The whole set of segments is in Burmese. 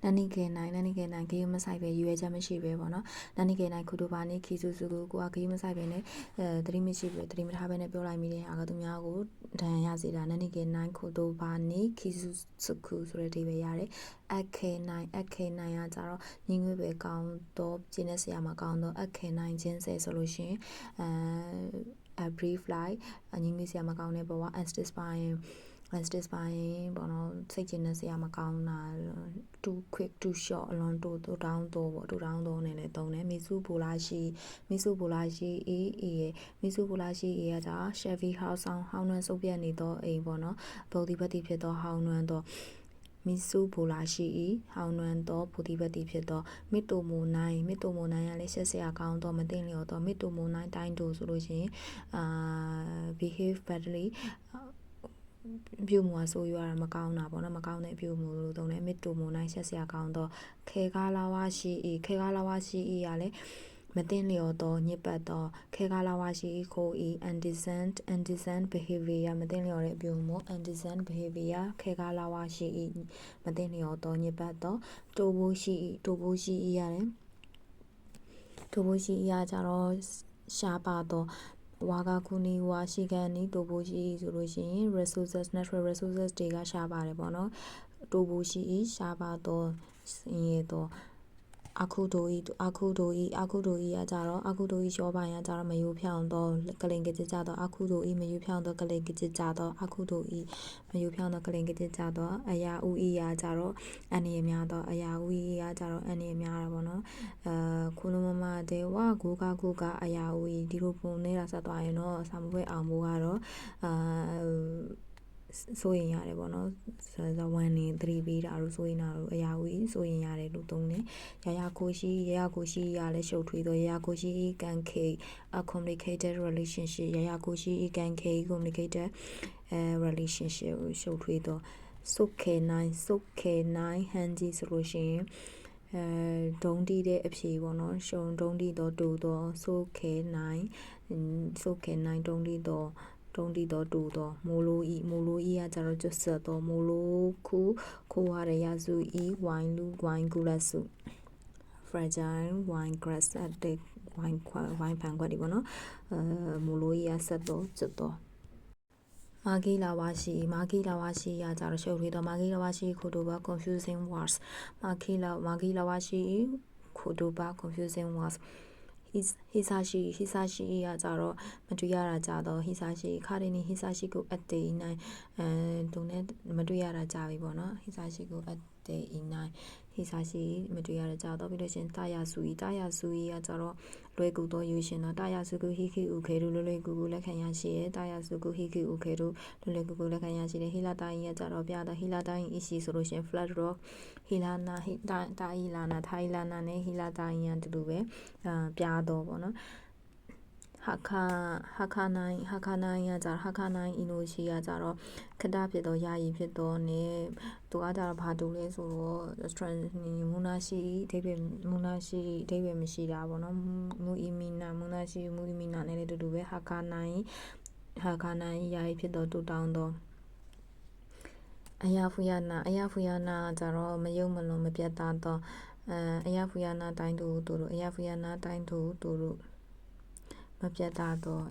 Nani ke nai ke masai be yue jam shi be bono nani ke nai kudu ba ni ki su su ko a ke masai be ne tri mi shi be tri mi tha be ne pyo lai mi de aga tu mya ko dan ya si da nani ke nai kudu ba ni ki su ku so de ti be ya de at ke nai ya ja ro ni ngwe be kaung to jin ne sia ma kaung to at ke nai jin se so lo shin a brief like အငင်းကြီးဆရာမကောင်းတဲ့ဘဝ Estes ပိုင်းဘောနော်စိတ်ချနေဆရာမကောင်းတာ too quick too short အလွန်တိုးတောင်းတော့ပေါ့တိုးတောင်းတော့နေလေတုံးတယ်မီဆူဘူလာရှိအေးကကြာ Chevy House ဆောင်ဟောင်းနှွမ်းစုပ်ပြတ်နေတော့အိမ်ပေါ့နော်ဗုဒ္ဓဘတ်တိဖြစ်တော့ဟောင်းနှွမ်းတော့မီဆူဘူလာရှိဟောင်းနှွမ်းတော့ဗုဒ္ဓဘတ်တိဖြစ်တော့မစ်တိုမိုနိုင်ကလည်းဆက်ဆရာကောင်းတော့မသိလျော်တော့မစ်တိုမိုနိုင်တိုင်းတူဆိုလို့ရှိရင်behave badly ပြုမှုအဆိုးရွားတာမကောင်းတာပေါ့နော်မကောင်းတဲ့ပြုမှုလို့သုံးတယ်မစ်တိုမိုနိုင်ဆက်ဆရာကောင်းတော့ခေကားလာဝါရှိကလည်းမသိလျော်တော့ညစ်ပတ်တော့ခေကားလာဝါရှိခိုးindecent behavior မသိလျော်တဲ့ပြုမှု indecent behavior ခေကားလာဝါရှိမသိလျော်တော့ညစ်ပတ်တော့တိုးဖို့ရှိရတယ်တိုးဖို့ရှိရကြတော့ရှားပါတော့ဝါကခုနီဝါရှိကန်နီတိုးဖို့ရှိဆိုလို့ရှိရင် natural resources တွေကရှားပါတယ်ပေါ့နော်တိုးဖို့ရှိရှားပါတော့ရေတော့အခုတို့ဤကကြတော့အခုတို့ဤရှောပိုင်းကကြတော့မယူဖြောင်းတော့ကလင်ကကြကြတော့အခုတို့ဤမယူဖြောင်းတော့ကလင်ကကြကြတော့အခုတို့ဤမယူဖြောင်းတော့ကလင်ကကြကြတော့အရာဥဤကကြတော့အနေအများတော့အရာဥဤကကြတော့အနေအများတာပေါ့နော်ခုလုံးမတဲ့ဝါကိုကအရာဥဤဒီလိုပုံနေတာဆက်သွားရင်တော့စာမပွဲအောင်ဖို့ကတော့စိုးရင်ရတယ်ပေါ့နော်1နေ3ပေးတာလို့စိုးရင်တာလို့အရာဦးစိုးရင်ရတယ်လို့သုံးတယ်ရရကိုရှိရလဲရှုပ်ထွေးတော့ရရကိုရှိကန်ခေ a complicated relationship ရရကိုရှိကန်ခေ complicated relationship ကိုရှုပ်ထွေးတော့စုတ်ခဲနိုင်ဟန်ကြီးဆိုလို့ရှိရင်ဒုံတီတဲ့အဖြေပေါ့နော်ရှုံဒုံတီတော့တူတော့စုတ်ခဲနိုင်ဒုံတီတော့တူတော့မိုလိုဤကကြတော့ကျွတ်ဆက်တော့မိုလိုခုရတဲ့ရစုဤဝိုင်းကူလက်စု fragile wine grass တဲ့ဝိုင်းဖန်ခွက်ဒီပေါ့နော်မိုလိုဤကဆက်တော့ကျွတ်တော့မာဂီလာဝါရှိရကြတော့ရှုပ်ထွေးတော့မာဂီလာဝါရှိခိုတိုဘာ confusing words မာဂီလာဝါရှိခိုတိုဘာ confusing words ဟိစာရှိရကြတော့မတွေ့ရတာကြတော့ဟိစာရှိခါရင်းဟိစာရှိကိုအတေးနိုင်တုံနဲ့မတွေ့ရတာကြပြီပေါ့နော်ဟိစာရှိကိုအတေးနိုင်ဟိစာရှိမတွေ့ရတာကြတော့ပြီးလို့ရှင်တာယာဆူကကြတော့လွယ်ကူတော့ယူရှင်တော့တာယာဆူကိုဟိခိဥခေတို့လွယ်ကူလက်ခံရရှိရဲ့တာယာဆူကိုဟိခိဥခေတို့လွယ်ကူလက်ခံရရှိတယ်ဟိလာတိုင်းရကြတော့ပြတာဟိလာတိုင်းအရှိဆိုလို့ရှင် flat rock ဟိလာနာတာဟိလာနာထိုင်လာနာနဲ့ဟိလာတိုင်းရတူတူပဲပြတော့ပေါ့နော်ဟာခါနိုင်ရကြဟာခါနိုင်အီနိုရှိရကြတော့ခဏဖြစ်တော့ယာယီဖြစ်တော့နေသူကကြတော့ဘာတူလဲဆိုတော့ restaurant မူနာရှိအဓိပ္ပာယ်မရှိတာပေါ့နော်မူအီမီနာနဲ့လည်းတူတူပဲဟာခါနိုင်ယာယီဖြစ်တော့တူတောင်းတော့အယာဖူယာနာကြတော့မယုံမလုံးမပြတ်သားတော့အယာဖူယာနာတိုင်းတူအယာဖူယာနာတိုင်းတူမပြတ်သားတော့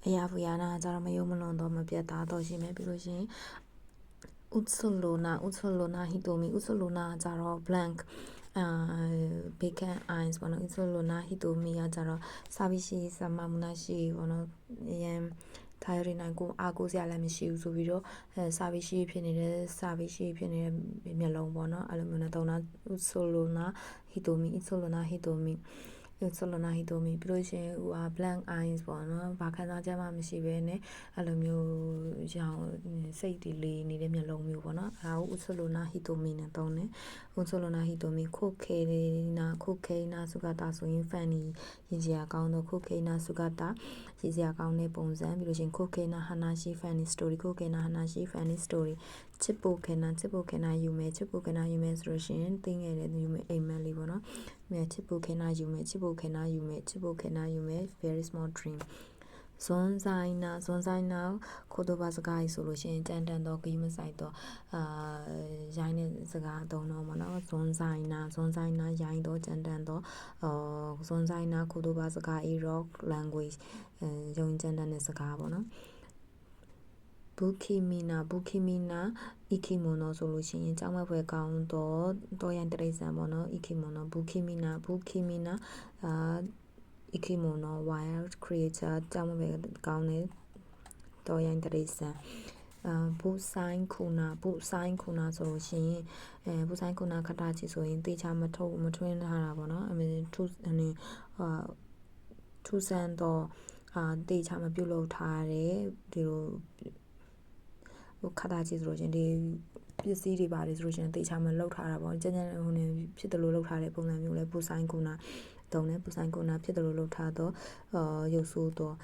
အယာဖူယာနာကြတော့မယုံမလုံးတော့မပြတ်သားတော့ရှိမယ်ပြီးလို့ရှိရင်ဥဆလိုနာဟီတိုမီဥဆလိုနာကြတော့ blank vacant eyes ဘောနော်ဥဆလိုနာဟီတိုမီကကြတော့စာပြီးရှိစမမနာရှိဘောနော်ရန်ထားရနိုင်ကိုအားကိုးစရာလည်းမရှိဘူးဆိုပြီးတော့စာပြီးရှိဖြစ်နေတဲ့မျက်လုံးပေါ့နော်အဲ့လိုမျိုးနဲ့တုံးတာဥဆိုလိုနာဟီတိုမီပြီးလို့ရှိရင်blank eyes ပေါ့နော်ဘာခံစားချက်မှမရှိဘဲနဲ့အဲ့လိုမျိုးရောင်စိတ်တွေလေးနေတဲ့မျက်လုံးမျိုးပေါ့နော်အဲ့ဒါကိုဥဆိုလိုနာဟီတိုမီနဲ့တုံးတယ်ဥဆိုလိုနာဟီတိုမီခုတ်ခဲနာစုကတာဆိုရင် funny ရည်စရာကောင်းတော့ခုတ်ခဲနာစုကတာရည်စရာကောင်းတဲ့ပုံစံပြီးလို့ရှိရင်ခုတ်ခဲနာဟာနာရှိ funny story ခုတ်ခဲနာဟာနာရှိ funny story ချစ်ပိုခဲနာယူမယ်ဆိုလို့ရှိရင်သိငယ်တဲ့ယူမယ်အိမ်မက်လေးပေါ့နော်ချစ်ပိုခဲနာယူမယ် very small dream ဇွန်ဆိုင်နာခိုတိုဘာစကားကြီးဆိုလို့ရှိရင်ကြမ်းတမ်းတော့ဂိမ်းမဆိုင်တော့ရိုင်းတဲ့စကားအသုံးတော့ပေါ့နော်ဇွန်ဆိုင်နာရိုင်းတော့ကြမ်းတမ်းတော့ဇွန်ဆိုင်နာခိုတိုဘာစကား rock language ရုံကြမ်းတမ်းတဲ့စကားပေါ့နော်ဘူခီမီနာအီခီမိုနိုဆိုလို့ရှိရင်ကြောက်မက်ဖွယ်ကောင်းတော့ရိုင်းတရိစံပေါ့နော်အီခီမိုနိုဘူခီမီနာIkimono wild creature ကြောင့်ပဲကောင်းတယ်တော်ရိုင်းတရိစံဘူဆိုင်ခုနာဆိုလို့ရှိရင်ဘူဆိုင်ခုနာခတာချီဆိုရင်တေချာမထွင်းထားတာပေါ့နော်အမေထူဆန်တော့တေချာမပြုတ်လောက်ထားတယ်ဒီလိုခတာချီဆိုလို့ရှိရင်ဒီပစ္စည်းတွေပါတယ်ဆိုလို့ရှိရင်တေချာမလောက်ထားတာပေါ့ကြမ်းကြမ်းဟိုနေဖြစ်တယ်လို့လောက်ထားတဲ့ပုံစံမျိုးလဲဘူဆိုင်ခုနာတုံးနဲ့ပူဆိုင်ကုနာဖြစ်တယ်လို့လုပ်ထားတော့ရုပ်ဆိုးတော့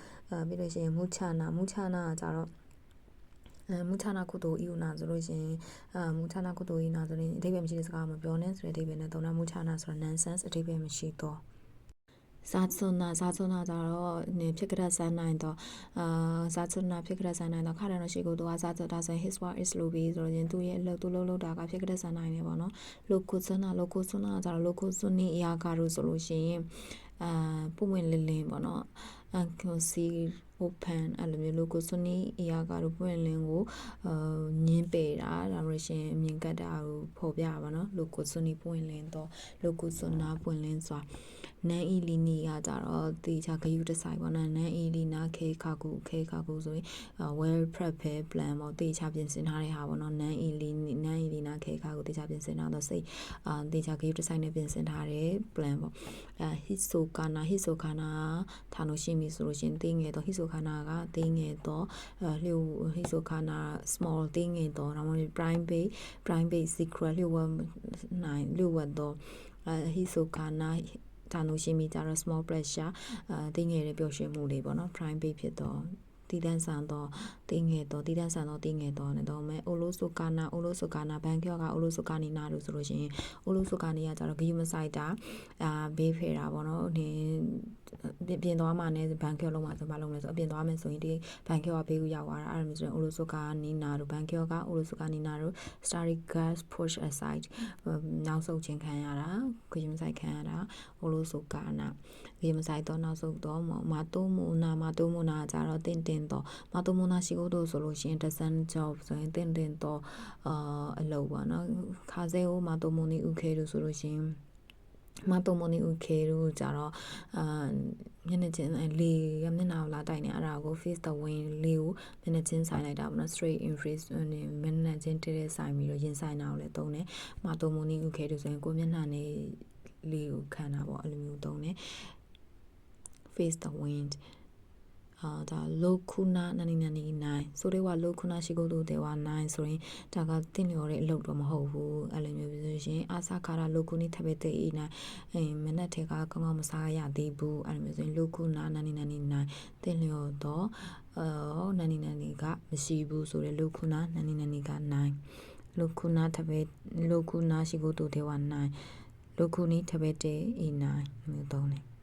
ပြီးလို့ရှိရင်မူချနာကကြတော့မူချနာကုတိုအီယူနာဆိုလို့ရှိရင်မူချနာကုတိုအီနာဆိုရင်အဓိပ္ပာယ်မရှိတဲ့စကားမပြောနဲ့ဆိုတဲ့အဓိပ္ပာယ်နဲ့တုံးနာမူချနာဆိုတော့ nonsense အဓိပ္ပာယ်မရှိတော့ဇာဆွနာကြတော့နေဖြစ်ကြတဲ့ဆန်းနိုင်တော့ဇာဆွနာဖြစ်ကြတဲ့ဆန်းနိုင်တော့ခါရတော့ရှိကိုတော့ဇာဆွတာဆို his work is လို့ပြီးဆိုရင်သူရဲ့အလုပ်သူလုပ်တာကဖြစ်ကြတဲ့ဆန်းနိုင်နေပေါ့နော်လိုကိုဆွနာကြတော့လိုကိုဆွနီအရာကလို့ဆိုလို့ရှိရင်ပုံဝင်လင်းပေါ့နော်စီopen အဲ့လိုမျိုး logo စွနီအရာကတော့ပွင့်လင်းကိုညင်းပေတာဒါမှမဟုတ်အမြင်ကတ်တာကိုဖော်ပြပါနော် logo စွနီပွင့်လင်းတော့ logo စွနာပွင့်လင်းစွာနန်အီလီနီကကြတော့တေချာဂယူတဆိုင်ပေါ့နော်နန်အီလီနာခေခါကူဆိုရင် well prepare plan ပေါ့တေချာပြင်ဆင်ထားတဲ့ဟာပေါ့နော်နန်အီလီနာခေခါကူတေချာပြင်ဆင်ထားတော့စိတ်တေချာဂယူတဆိုင်နဲ့ပြင်ဆင်ထားတဲ့ plan ပေါ့ဟီဆိုကာနာထာနိုရှိမီဆိုလို့ရှင်တင်းငယ်တော့ဟီဆိုကာနာကတင်းငယ်တော့လျှို့ဟီဆိုကာနာ small တင်းငယ်တော့ဒါမှမဟုတ် prime base secret လျှို့ဝတ်တော့ဟီဆိုကာနာထာနိုရှိမီကြတော့ small pressure တင်းငယ်ရဲ့ပျော်ရွှင်မှုလေးပေါ့နော် prime base ဖြစ်တော့တီတန်းဆန်တော့တင်းငယ်တော့နဲ့တော့မဲအိုလိုဆိုကာနာဘန်ကျော်ကအိုလိုဆိုကာနီနာလို့ဆိုလို့ရှိရင်အိုလိုဆိုကာနီကကြတော့ဂီမဆိုင်တာဘေးဖေတာပေါ့နော်ဒီပြင်သွားမှနဲ့ဘန်ကျော်လုံးမှာဆိုဘာလုံးလဲဆိုအပြင်သွားမယ်ဆိုရင်ဒီဘန်ကျော်ကဘေးကိုရောက်သွားတာအဲ့လိုမျိုးဆိုရင်အိုလိုဆိုကာနီနာတို့ဘန်ကျော်ကအိုလိုဆိုကာနီနာတို့ starry gas push aside နောက်ဆုတ်ခြင်းခံရတာဂီမဆိုင်ခံရတာအိုလိုဆိုကာနာဂီမဆိုင်တော့နောက်ဆုတ်တော့မာတိုမိုနာကြတော့တင်တော့မာတိုမိုနာရှိကိုတို့ဆိုလို့ရှိရင် doesn't job ဆိုရင်တင်တော့အလုပ်ပါနော်ခါစဲကိုမာတိုမိုနီဥခဲတို့ဆိုလို့ရှိရင်မာတိုမိုနီဥခဲတို့ကြတော့မျက်နှာချင်းလေမျက်နှာလာတိုက်နေအဲ့ဒါကို face the wind လေးကိုမျက်နှာချင်းဆိုင်လိုက်တာပေါ့နော် straight in face မျက်နှာချင်းတည်းဆိုင်ပြီးတော့ရင်ဆိုင်တာကိုလည်းသုံးတယ်မာတိုမိုနီဥခဲတို့ဆိုရင်ကိုမျက်နှာနဲ့လေးကိုခံတာပေါ့အဲ့လိုမျိုးသုံးတယ် face the windဒါလိုခုနာ99ဆိုတော့လိုခုနာရှိကိုတို့တဲ့ဝ9ဆိုရင်ဒါကတင်လျော်တဲ့အလုပ်တော့မဟုတ်ဘူးအဲ့လိုမျိုးပြောရှင်အာစာခါရာလိုခုနီထပ်ပဲတဲ့အိနာမနက်ထဲကကောင်းကောင်းမစားရသေးဘူးအဲ့လိုမျိုးဆိုရင်လိုခုနာ99တင်လျော်တော့99ကမရှိဘူးဆိုတော့လိုခုနာ99က9လိုခုနာထပ်ပဲလိုခုနာရှိကိုတို့တဲ့ဝ9လိုခုနီထပ်ပဲတဲ့အိ9မျိုးသုံးတယ်